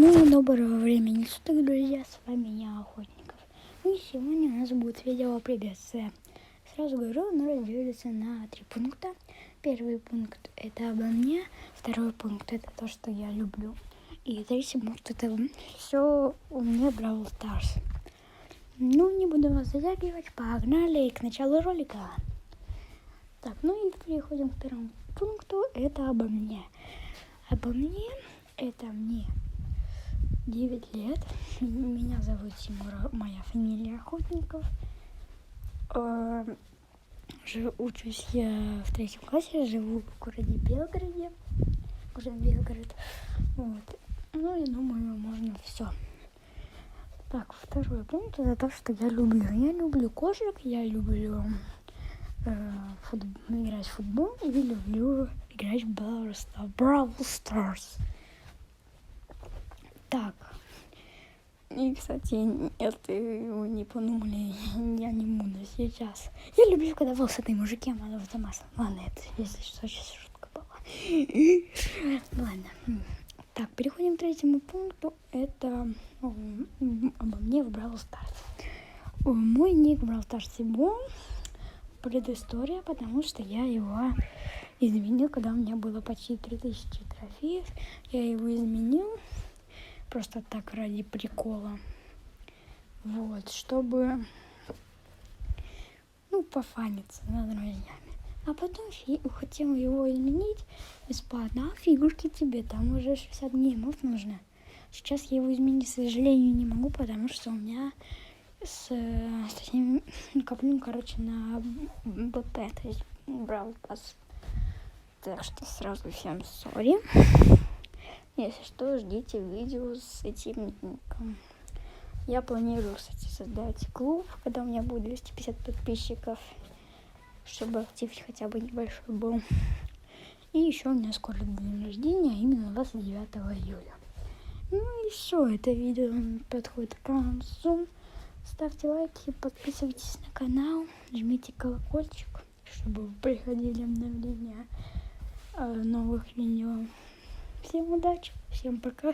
Ну, доброго времени суток, друзья, с вами я, Охотников. И сегодня у нас будет видео о приветствии. Сразу говорю, оно разделится на 3 пункта. Первый пункт — это обо мне, второй пункт — это то, что я люблю. И третий пункт — это все у меня Бравл Старс. Ну, не буду вас затягивать, погнали к началу ролика. Так, ну и переходим к первому пункту, это обо мне. Обо мне — это мне 9 лет. Меня зовут Тимур, моя фамилия Охотников. Учусь я в 3 классе, живу в городе Белгороде. Город Белгород. Вот. Ну, я думаю, можно все. Так, второй пункт — это то, что я люблю. Я люблю кошек, я люблю играть в футбол и люблю играть в Бравл Старс. Так. И, кстати, если вы не подумали, я не буду сейчас. Я люблю, когда волосатые мужики мазают маслом. Ладно, это, если что, сейчас шутка была. Ладно. Так, переходим к третьему пункту. Это обо мне в Бравл Старс. Мой ник в Бравл Старс Тибо. Предыстория, потому что я его изменил, когда у меня было почти 3000 трофеев. Я его изменил. Просто так, ради прикола. Вот, чтобы, пофаниться над друзьями. А потом хотел его изменить бесплатно. А фигурки тебе, там уже 60 гемов нужно. Сейчас я его изменить, к сожалению, не могу, потому что у меня коплю, на БП, то есть Brawl Pass. Так что сразу всем сори. Если что, ждите видео с этим ником. Я планирую, кстати, создать клуб, когда у меня будет 250 подписчиков, чтобы актив хотя бы небольшой был. И еще у меня скоро день рождения, а именно 29 июля. Ну и все, это видео подходит к концу. Ставьте лайки, подписывайтесь на канал, жмите колокольчик, чтобы приходили обновления новых видео. Всем удачи, всем пока.